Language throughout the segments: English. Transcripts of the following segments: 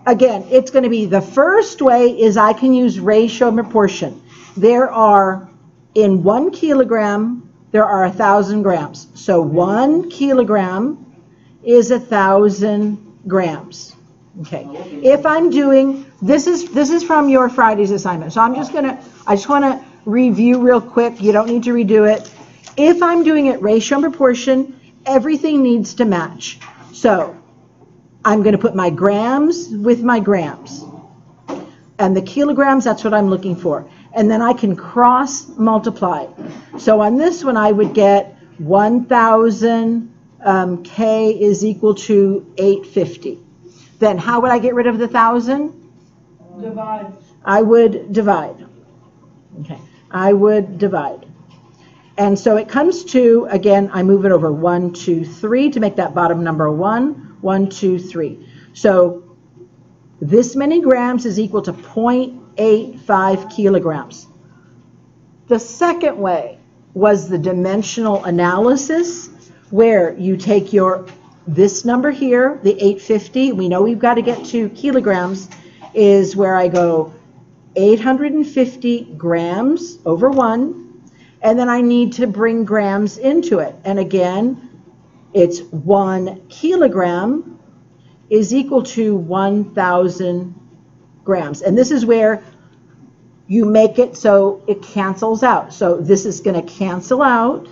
again, it's going to be the first way is I can use ratio and proportion. There are, in 1 kilogram, there are 1,000 grams. So 1 kilogram is 1,000 grams. Okay. If I'm doing, this is from your Friday's assignment. So I just want to review real quick. You don't need to redo it. If I'm doing it ratio and proportion, everything needs to match. So I'm going to put my grams with my grams. And the kilograms, that's what I'm looking for. And then I can cross multiply. So on this one, I would get 1,000 K is equal to 850. Then how would I get rid of the 1,000? Divide. I would divide. Okay, I would divide. And so it comes to, again, I move it over 1, 2, 3 to make that bottom number 1, 1, 2, 3. So this many grams is equal to 0.85 kilograms. The second way was the dimensional analysis, where you take this number here, the 850, we know we've got to get to kilograms, is where I go 850 grams over 1, and then I need to bring grams into it. And again, it's 1 kilogram is equal to 1,000 grams. And this is where you make it so it cancels out. So this is going to cancel out.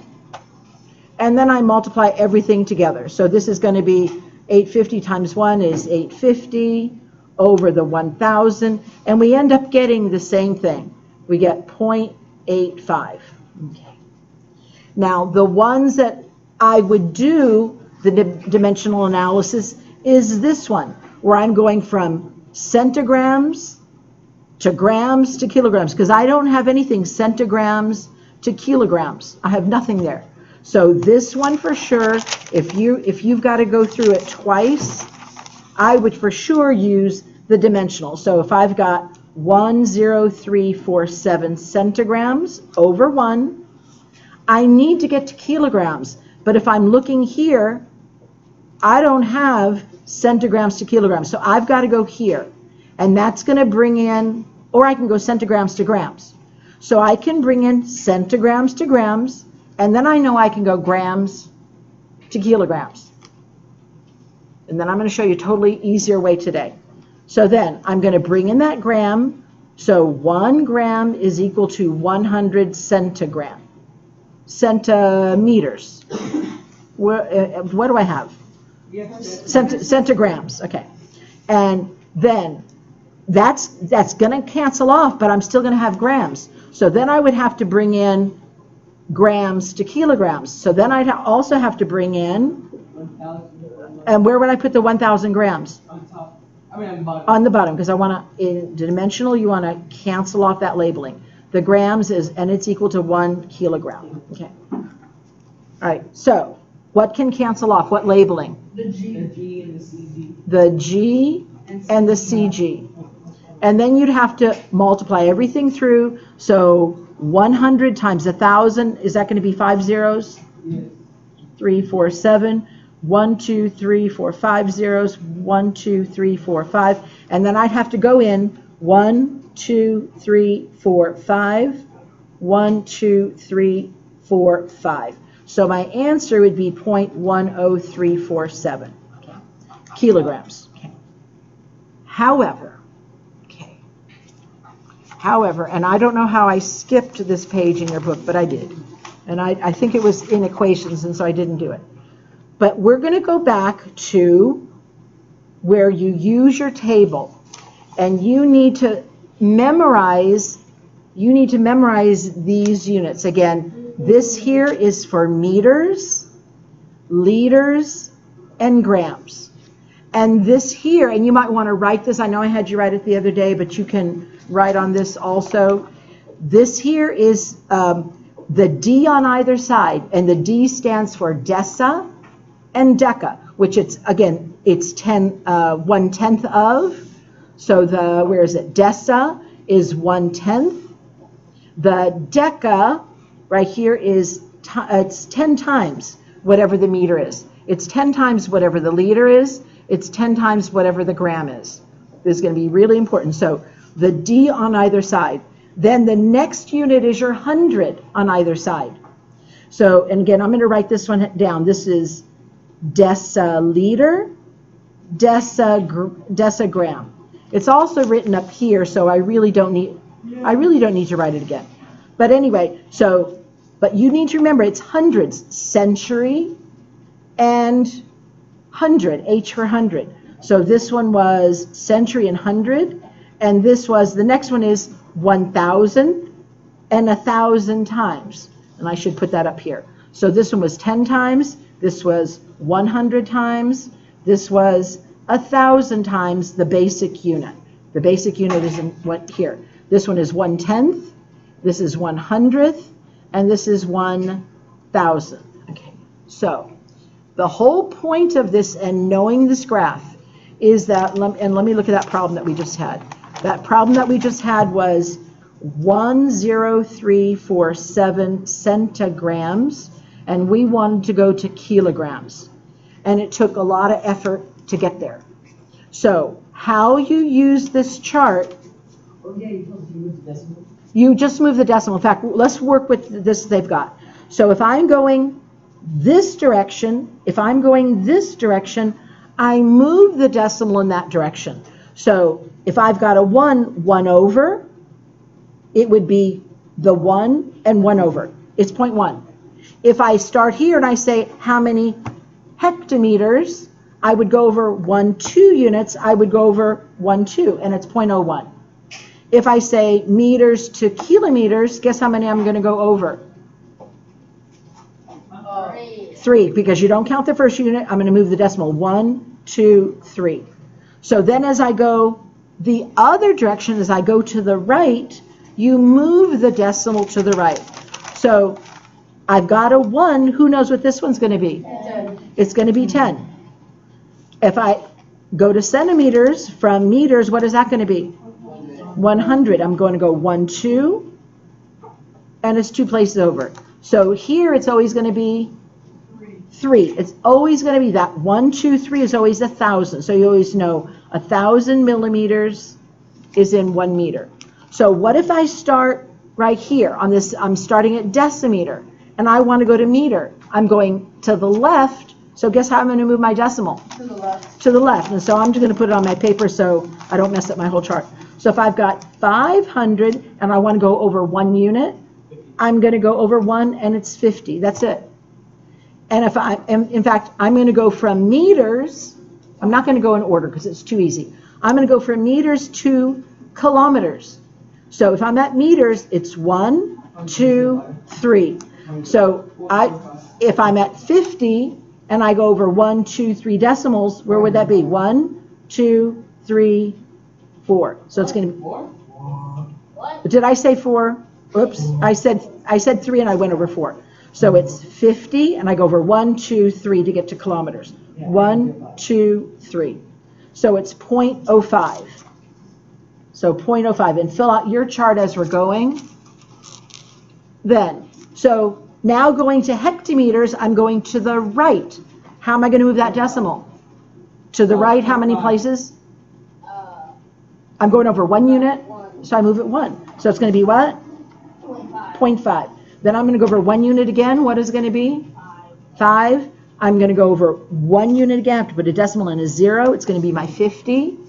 And then I multiply everything together. So this is going to be 850 times 1 is 850 over the 1,000. And we end up getting the same thing. We get 0.85. Okay. Now, the ones that I would do the dimensional analysis is this one, where I'm going from centigrams to grams to kilograms, because I don't have anything centigrams to kilograms. I have nothing there. So this one for sure, if you've got to go through it twice, I would for sure use the dimensional. So if I've got 10347 centigrams over 1, I need to get to kilograms. But if I'm looking here, I don't have centigrams to kilograms. So I've got to go here. And that's going to bring in, or I can go centigrams to grams. So I can bring in centigrams to grams, and then I know I can go grams to kilograms. And then I'm going to show you a totally easier way today. So then I'm going to bring in that gram. So 1 gram is equal to 100 centigram. Centimeters. What do I have? Centigrams. Okay. And then that's going to cancel off, but I'm still going to have grams. So then I would have to bring in grams to kilograms. So then I'd also have to bring in, and where would I put the 1,000 grams? On top. I mean on the bottom. On the bottom, because I want to, in dimensional, you want to cancel off that labeling. The grams is, and it's equal to 1 kilogram. Okay. All right, so what can cancel off? What labeling? The G and the CG. The G and the CG. And then you'd have to multiply everything through. So 100 times 1,000, is that going to be 5 zeros? Yes. 3, 4, 7. 1, 2, 3, 4, 5 zeros. 1, 2, 3, 4, 5. And then I'd have to go in 1, 2, 3, 4, 5. 1, 2, 3, 4, 5. So my answer would be 0.10347 kilograms. Okay. However, and I don't know how I skipped this page in your book, but I did. And I think it was in equations, and so I didn't do it. But we're going to go back to where you use your table, and you need to memorize these units. Again, this here is for meters, liters, and grams. And this here, and you might want to write this. I know I had you write it the other day, but you can write on this also. This here is the D on either side, and the D stands for deci and deca, which it's 1/10 of. So where is it? Deci is 1/10. The deca right here is it's 10 times whatever the meter is. It's 10 times whatever the liter is. It's 10 times whatever the gram is. This is going to be really important. So the D on either side. Then the next unit is your hundred on either side. So, and again, I'm going to write this one down. This is deciliter, decigram. It's also written up here, so I really don't need to write it again. But anyway, so, but you need to remember it's hundreds, century and hundred, H for hundred. So this one was century and hundred, and this was, the next one is 1,000 and 1,000 times. And I should put that up here. So this one was 10 times, this was 100 times, this was 1,000 times the basic unit. The basic unit is in what here. This one is 1/10, this is 1/100th, and this is 1,000. Okay, so the whole point of this and knowing this graph is that, and let me look at that problem that we just had. That problem that we just had was 10347 centigrams, and we wanted to go to kilograms. And it took a lot of effort to get there. So how you use this chart, you just move the decimal. In fact, let's work with this they've got. So if I'm going this direction, I move the decimal in that direction. So if I've got a 1 over, it would be the 1 and 1 over. It's 0.1. If I start here and I say how many hectometers, I would go over 1/2 units, I would go over 1/2, and it's 0.01. If I say meters to kilometers, guess how many I'm going to go over? 3, because you don't count the first unit. I'm going to move the decimal 1, 2, 3. So then as I go the other direction, as I go to the right, you move the decimal to the right. So I've got a 1. Who knows what this one's going to be? 10. It's going to be 10. If I go to centimeters from meters, what is that going to be? 100. I'm going to go 1, 2, and it's 2 places over. So here it's always going to be 3. It's always going to be that 1, 2, 3 is always 1,000. So you always know 1,000 millimeters is in 1 meter. So what if I start right here on this? I'm starting at decimeter, and I want to go to meter. I'm going to the left. So guess how I'm going to move my decimal? To the left. To the left. And so I'm just going to put it on my paper so I don't mess up my whole chart. So if I've got 500 and I want to go over 1 unit, I'm going to go over 1 and it's 50. That's it. And if in fact, I'm going to go from meters. I'm not going to go in order because it's too easy. I'm going to go from meters to kilometers. So if I'm at meters, it's 1, 2, 3. So if I'm at 50 and I go over 1, 2, 3 decimals, where would that be? 1, 2, 3, 4. So it's going to be. Did I say 4? Oops, I said 3 and I went over 4. So it's 50 and I go over 1, 2, 3 to get to kilometers. 1, 2, 3. So it's 0.05. So 0.05, and fill out your chart as we're going. Then, so now going to hectometers, I'm going to the right. How am I going to move that decimal? To the right, how many places? I'm going over 1 unit, so I move it 1. So it's going to be what? 0.5. Then I'm going to go over 1 unit again. What is it going to be? 5. I'm going to go over 1 unit again. I have to put a decimal and a 0. It's going to be my 50.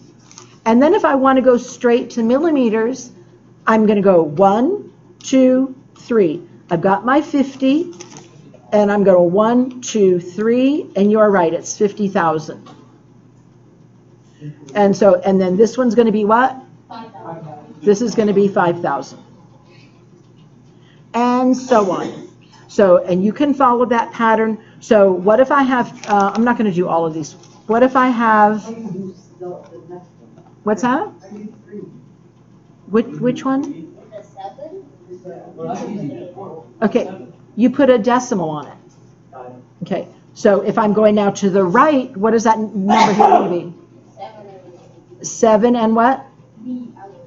And then if I want to go straight to millimeters, I'm going to go 1, 2, 3. I've got my 50, and I'm going 1, 2, 3, and you're right, it's 50,000. And so, and then this one's going to be what? 5,000. This is going to be 5,000. And so on. So, and you can follow that pattern. So what if I have, I'm not going to do all of these. What if I have, what's that? Which one? Okay, you put a decimal on it. Okay, so if I'm going now to the right, what is that number here going to be? 7 and what?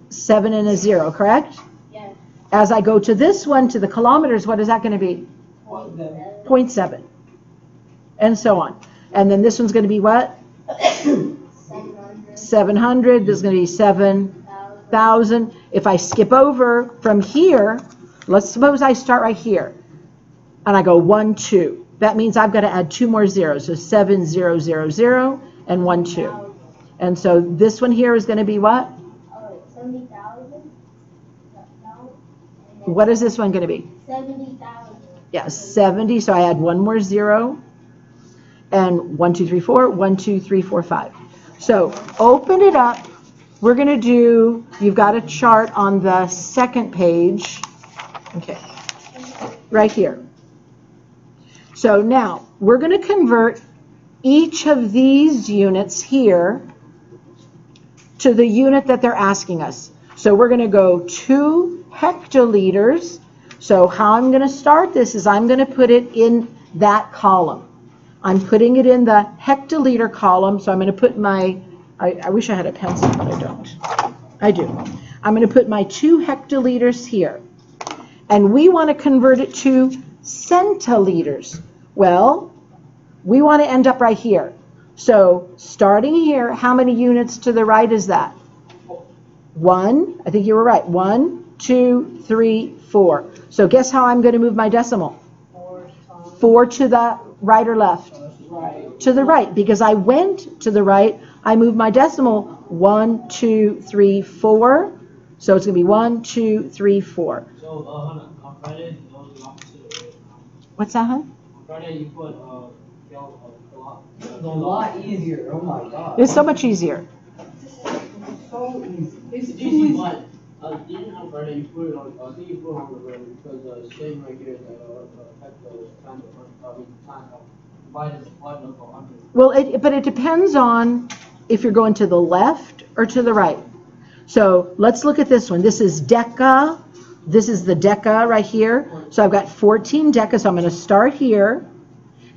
7 and a 0, correct? Yes. As I go to this one, to the kilometers, what is that going to be? 0.7. And so on. And then this one's going to be what? 700. 700, this is going to be 7,000. If I skip over from here, let's suppose I start right here, and I go 1, 2. That means I've got to add 2 more zeros, so 7, 0, 0, 0, and 1, 2. And so this one here is going to be what? 70,000. What is this one going to be? 70,000. Yeah, 70, so I add 1 more 0, and 1, 2, 3, 4, 1, 2, 3, 4, 5. So open it up. We're going to do, you've got a chart on the second page. Okay, right here. So now we're going to convert each of these units here to the unit that they're asking us. So we're going to go 2 hectoliters. So how I'm going to start this is I'm going to put it in that column. I'm putting it in the hectoliter column. So I'm going to put my, I wish I had a pencil, but I don't. I do. I'm going to put my 2 hectoliters here. And we want to convert it to centiliters. Well, we want to end up right here. So starting here, how many units to the right is that? 1, I think you were right. 1, 2, 3, 4. So guess how I'm going to move my decimal? 4 to the right or left? Right. To the right, because I went to the right. I moved my decimal 1, 2, 3, 4. So it's going to be 1, 2, 3, 4. So, on Friday, it was the opposite way. What's that, huh? On Friday, you put a lot easier. Oh my god. It's so much easier. So easy. It's easy, but even on Friday, you put it on. I think you put it on the road because same right here, the times divided by 100. Well, but it depends on if you're going to the left or to the right. So let's look at this one. This is deca. This is the deca right here. So I've got 14 deca. So I'm going to start here,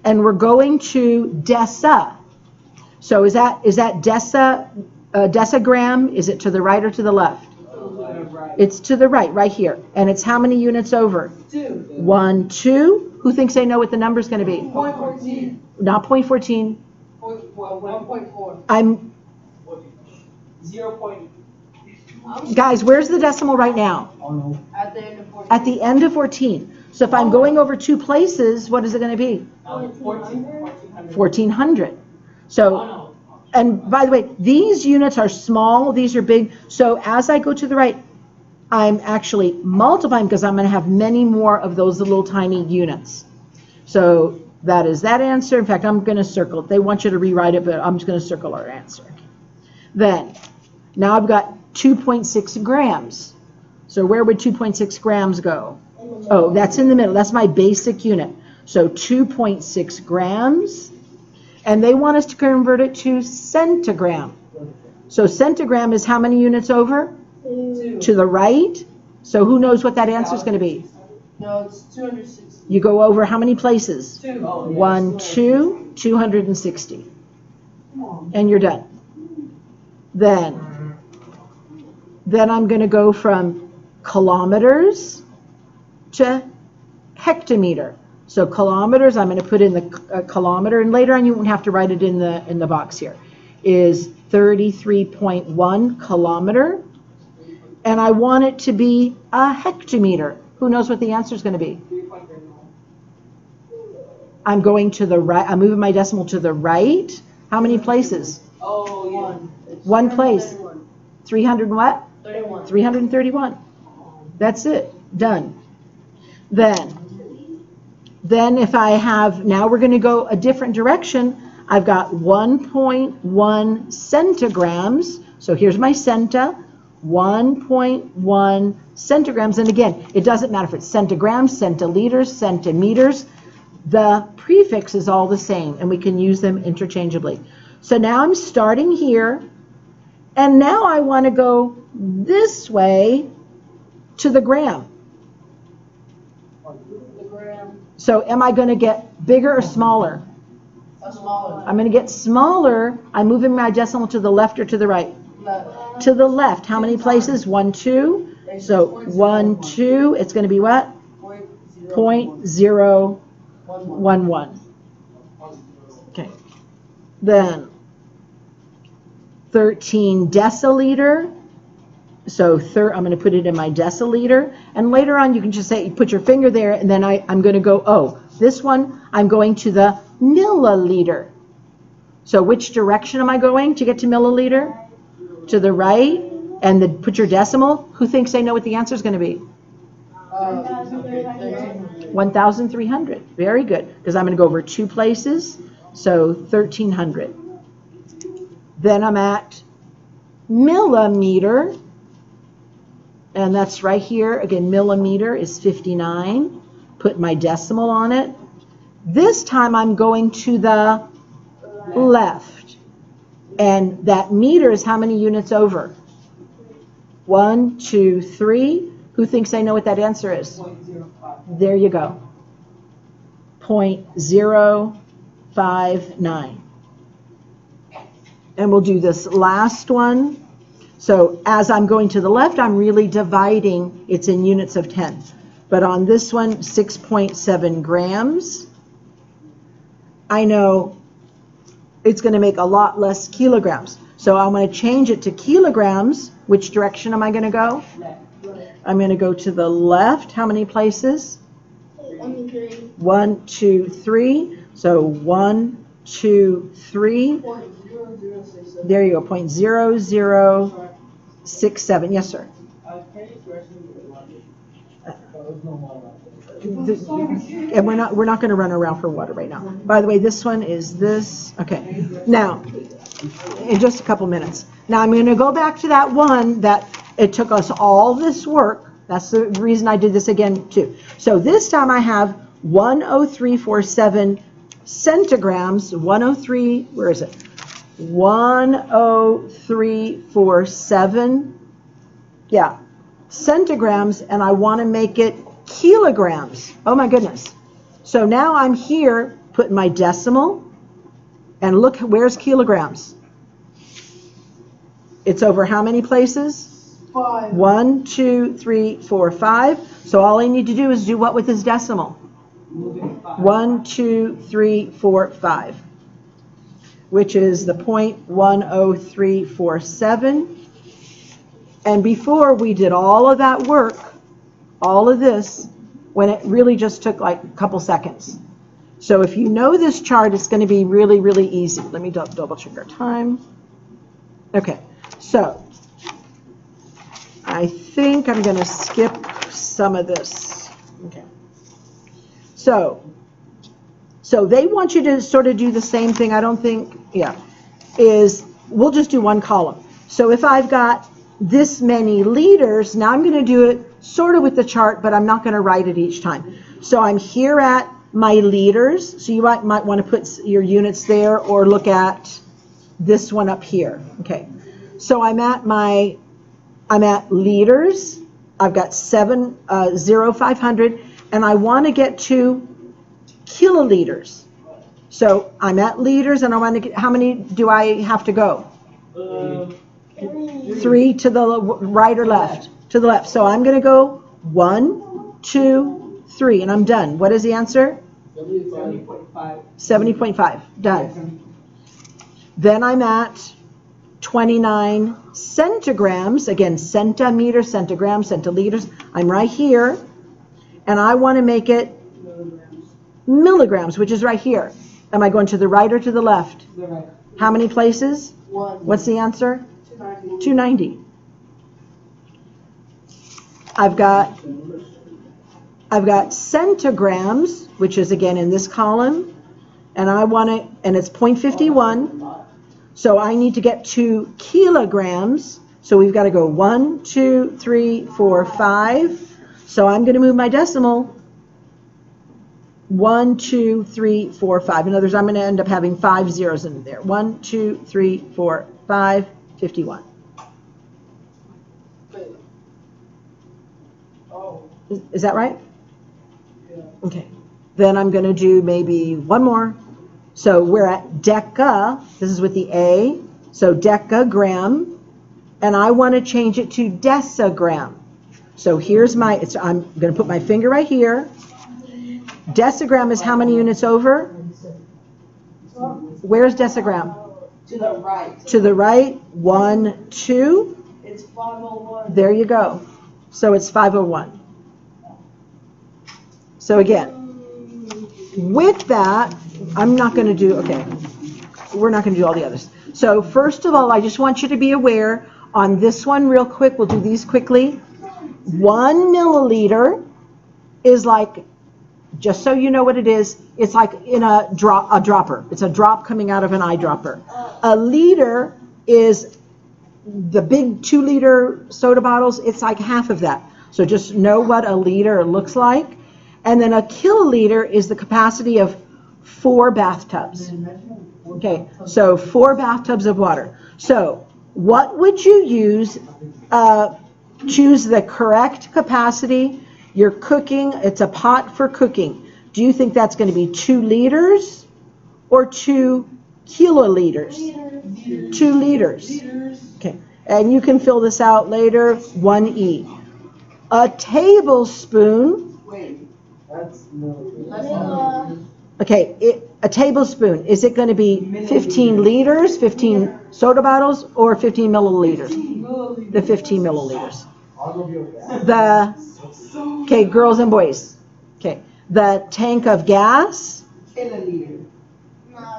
and we're going to desa. So is that decigram? Is it to the right or to the left? It's to the right, right here. And it's how many units over? 2. 1, 2. Who thinks they know what the number's going to be? 0.14. Not 0.14. 1.4. I'm 0. Guys, where's the decimal right now? Oh no. At the end of 14. At the end of 14. So if I'm going over 2 places, what is it going to be? 1400. So, and by the way, these units are small, these are big. So as I go to the right, I'm actually multiplying because I'm going to have many more of those little tiny units. So that is that answer. In fact, I'm going to circle it. They want you to rewrite it, but I'm just going to circle our answer. Then, now I've got 2.6 grams. So where would 2.6 grams go? Oh, that's in the middle. That's my basic unit. So 2.6 grams. And they want us to convert it to centigram. So centigram is how many units over? 2. To the right. So who knows what that answer is going to be? No, it's 260. You go over how many places? 2. 1, 2, 260. And you're done. Then I'm going to go from kilometers to hectometer. So kilometers, I'm going to put in the kilometer, and later on you won't have to write it in the box here, is 33.1 kilometer. And I want it to be a hectometer. Who knows what the answer is going to be? I'm going to the right. I'm moving my decimal to the right. How many places? Oh, yeah. 1 place. 300 and what? 31. 331. That's it. Done. Then if I have, now we're going to go a different direction. I've got 1.1 centigrams. So here's my centa. 1.1 centigrams. And again, it doesn't matter if it's centigrams, centiliters, centimeters. The prefix is all the same, and we can use them interchangeably. So now I'm starting here, and now I want to go this way to the gram. The gram. So am I going to get bigger or smaller? Smaller. I'm going to get smaller. I'm moving my decimal to the left or to the right? Left. To the left. How many places? 1, 2. So 1, 2. It's going to be what? 0.011. Okay. Then 13 deciliter. So I'm going to put it in my deciliter. And later on, you can just say, put your finger there, and then I'm going to go, oh, this one, I'm going to the milliliter. So which direction am I going to get to milliliter? To the right. And then put your decimal. Who thinks they know what the answer is going to be? 1,300. Very good. Because I'm going to go over 2 places. So 1,300. Then I'm at millimeter. And that's right here. Again, millimeter is 59. Put my decimal on it. This time I'm going to the left. And that meter is how many units over? 1, 2, 3. Who thinks they know what that answer is? 0.05. There you go. 0.059. And we'll do this last one. So as I'm going to the left, I'm really dividing. It's in units of 10. But on this one, 6.7 grams. I know it's going to make a lot less kilograms. So I'm going to change it to kilograms. Which direction am I going to go? I'm going to go to the left. How many places? 1, 2, 3. So 1, 2, 3. There you go, 0.0067. Yes, sir. And we're not going to run around for water right now. By the way, this one is this. Okay. Now, in just a couple minutes. Now I'm going to go back to that one that it took us all this work. That's the reason I did this again too. So this time I have 10347 centigrams. 103. Where is it? 10347. Yeah, centigrams, and I want to make it kilograms. Oh my goodness. So now I'm here putting my decimal, and look, where's kilograms? It's over how many places? 5. 1, 2, 3, 4, 5. So all I need to do is do what with this decimal? 1, 2, 3, 4, 5. Which is the 0.10347. And before we did all of that work, all of this, when it really just took like a couple seconds. So if you know this chart, it's going to be really, really easy. Let me double check our time. Okay, so I think I'm going to skip some of this. Okay. So they want you to sort of do the same thing. I don't think, we'll just do one column. So if I've got this many liters, now I'm going to do it sort of with the chart, but I'm not going to write it each time. So I'm here at my liters. So you might want to put your units there or look at this one up here. Okay. So I'm at liters. I've got 0,500, and I want to get to kiloliters. So I'm at liters, and I want to get, how many do I have to go? 3 to the right or left? To the left. So I'm going to go 1, 2, 3, and I'm done. What is the answer? 70.5. 70.5. Done. Then I'm at 29 centigrams. Again, centimeter, centigram, centiliters. I'm right here, and I want to make it milligrams, which is right here. Am I going to the right or to the left? The right. How many places? 1. What's the answer? 290. 290. I've got centigrams, which is again in this column, and I want to, and it's 0.51. So I need to get to kilograms. So we've got to go 1, 2, 3, 4, 5. So I'm going to move my decimal 1, 2, 3, 4, 5. In other words, I'm going to end up having 5 zeros in there. 1, 2, 3, 4, 5, 51. Oh. Is that right? Yeah. Okay. Then I'm going to do maybe one more. So we're at deca. This is with the A. So decagram. And I want to change it to decigram. So here's my, I'm going to put my finger right here. Decigram is how many units over? Where's decigram? To the right. To the right, 1, 2. It's 501. There you go. So it's 501. So again, with that, I'm not going to do, okay, we're not going to do all the others. So first of all, I just want you to be aware on this one real quick, we'll do these quickly. 1 milliliter is like, just so you know what it is, it's like in a dropper. It's a drop coming out of an eyedropper. A liter is the big 2-liter soda bottles. It's like half of that. So just know what a liter looks like. And then a kiloliter is the capacity of 4 bathtubs. Okay, so 4 bathtubs of water. So what would you use? Choose the correct capacity. You're cooking, it's a pot for cooking. Do you think that's going to be 2 liters or 2 kiloliters? 2 liters. Okay, and you can fill this out later, 1E. A tablespoon. Wait. That's no. Okay, a tablespoon, is it going to be 15 liters, 15 soda bottles, or 15 milliliters? The 15 milliliters. Okay, girls and boys. Okay, the tank of gas. Milliliter.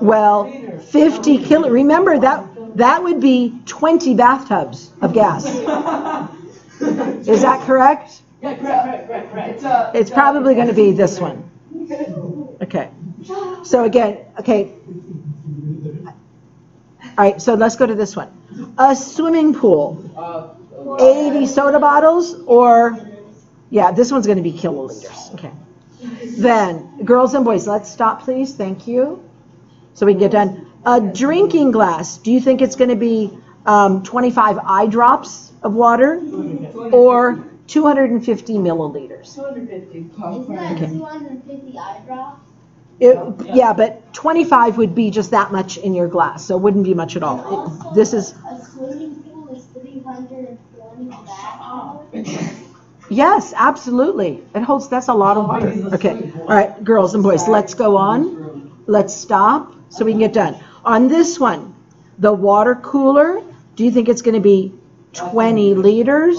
Well, 50 kilo. Remember that would be 20 bathtubs of gas. Is that correct? Yeah, correct. It's probably going to be this one. Okay. So again, okay. All right, so let's go to this one. A swimming pool. 80 soda bottles or, yeah, this one's going to be kiloliters. Okay. Then, girls and boys, let's stop, please. Thank you. So we can get done. A drinking glass. Do you think it's going to be 25 eye drops of water or 250 milliliters? 250. Isn't that 250 eye drops? Yeah, but 25 would be just that much in your glass, so it wouldn't be much at all. This is A swimming pool is 320 bathtubs. yes, absolutely. It holds. That's a lot of water. Okay. All right, girls and boys, let's go on. Let's stop so we can get done. On this one, the water cooler. Do you think it's going to be 20 liters?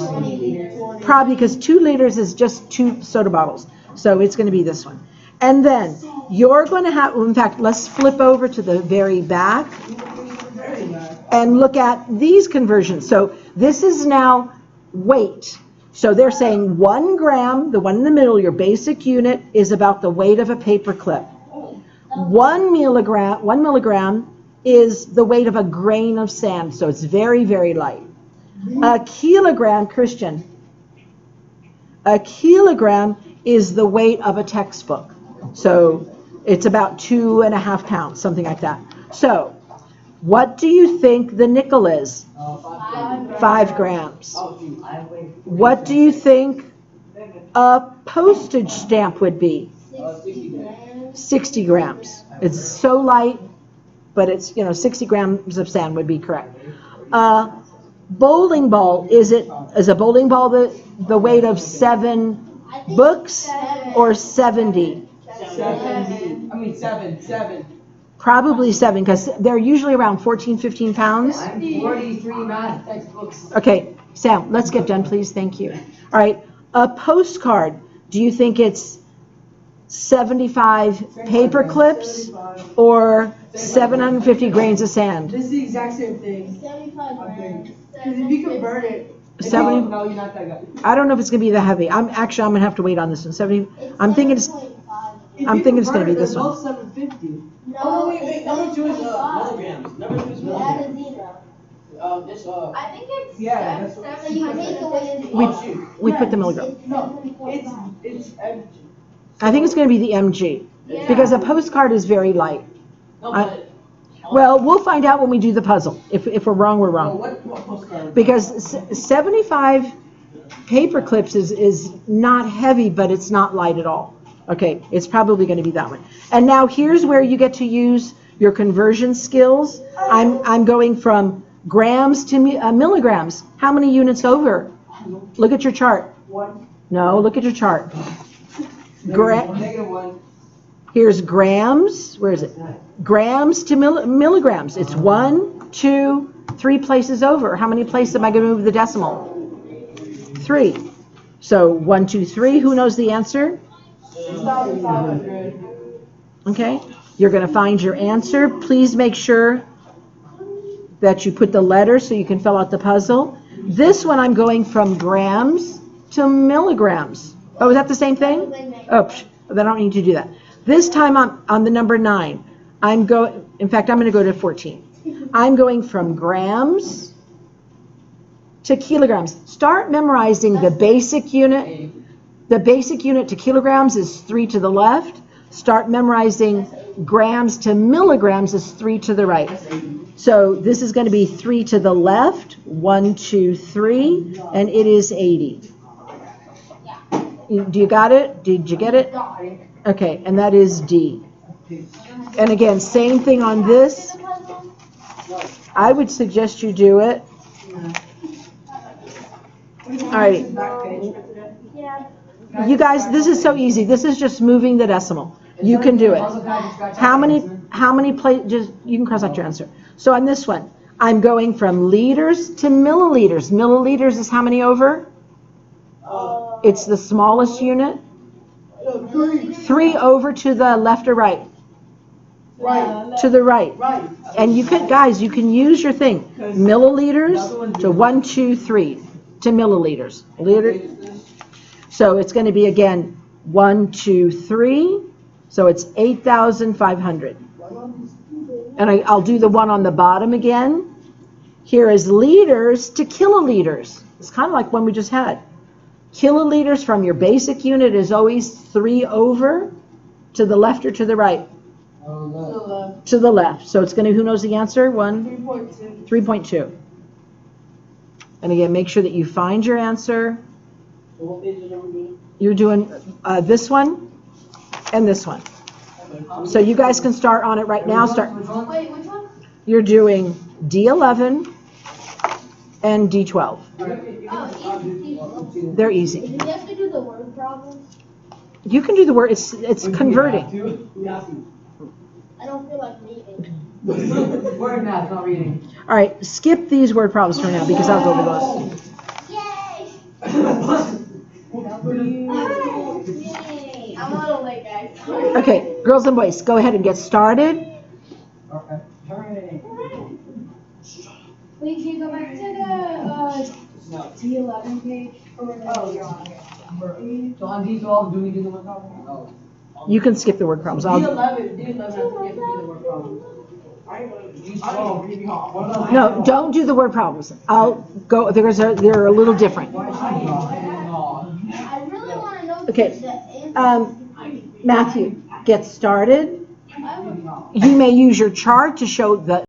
Probably, because 2 liters is just 2 soda bottles. So it's going to be this one. And then you're going to have, in fact, let's flip over to the very back and look at these conversions. So this is now weight. So they're saying 1 gram, the one in the middle, your basic unit, is about the weight of a paper clip. 1 milligram is the weight of a grain of sand. So it's very, very light. A kilogram, Christian, a kilogram is the weight of a textbook. So it's about 2.5 pounds, something like that. So what do you think the nickel is? 5 grams. What do you think a postage stamp would be? 60 grams. It's so light, but it's, 60 grams of sand would be correct. Bowling ball, is a bowling ball the weight of 7 books or 70? 7. Probably 7, because they're usually around 14, 15 pounds. 43 math textbooks. Okay, Sam, let's get done, please. Thank you. All right, a postcard. Do you think it's 75 paper clips or 750 grains of sand? This is the exact same thing. 75 grams. Because if you convert it, 70. No, you're not that guy. I don't know if it's going to be that heavy. I'm going to have to wait on this one. 70. I'm thinking it's going to be this one. Both 750. No, Oh, no, wait. Number 2 is Milligrams. Number 2 is You add a milligrams. zero. I think it's Yeah, that's what- So you take away We put the milligram. No, it's I think it's going to be the MG because a postcard is very light. No, but Well, we'll find out when we do the puzzle. If we're wrong, we're wrong. what postcard? Because 75 paper clips is not heavy, but it's not light at all. Okay, it's probably going to be that one. And now here's where you get to use your conversion skills. I'm going from grams to milligrams. How many units over? Look at your chart. 1. No, look at your chart. -1. Here's grams. Where is it? Grams to milligrams. It's 1 2, 3 places over. How many places am I going to move the decimal? 3. So 1, 2, 3. Who knows the answer? 6,500. Okay. You're going to find your answer. Please make sure that you put the letters so you can fill out the puzzle. This one I'm going from grams to milligrams. Oh, is that the same thing? Oh, then I don't need to do that. This time on the number 9, in fact, I'm going to go to 14. I'm going from grams to kilograms. Start memorizing the basic unit. The basic unit to kilograms is 3 to the left. Start memorizing grams to milligrams is 3 to the right. So this is going to be 3 to the left, 1, 2, 3, and it is 80. Do you got it? Did you get it? Okay, and that is D. And again, same thing on this. I would suggest you do it. All right. You guys, this is so easy. This is just moving the decimal. You can do it. How many places? You can cross out your answer. So on this one, I'm going from liters to milliliters. Milliliters is how many over? It's the smallest unit. 3 over to the left or right? Right. To the right. Right. And you can, guys, you can use your thing. Milliliters to 1, 2, 3 to milliliters. Liter. So it's going to be again 1, 2, 3. So it's 8,500. And I'll do the one on the bottom again. Here is liters to kiloliters. It's kind of like one we just had. Kiloliters from your basic unit is always 3 over to the left or to the right? To the left. So it's going to, who knows the answer? 3.2. 3.2. And again, make sure that you find your answer. What page is it? You're doing this one and this one. So you guys can start on it right now. Wait, which one? You're doing D11 and D12. Oh, easy. They're easy. Do we have to do the word problems? You can do the word. It's converting. I don't feel like reading. Word math, not reading. All right, skip these word problems for now because I'll go over those. Yay! Yay. I'm a little late, guys. Okay, girls and boys, go ahead and get started. Okay. Hooray. Wait, can you go back to the D11 page? Oh, you're on. Okay. So on D12, do we do the word problem? No. You can skip the word problems. D11 has to get to do the word problem. D12. No, don't do the word problems. I'll go. They're a little different. I really want to know Okay. the answer. Matthew, get started. I would You may use your chart to show the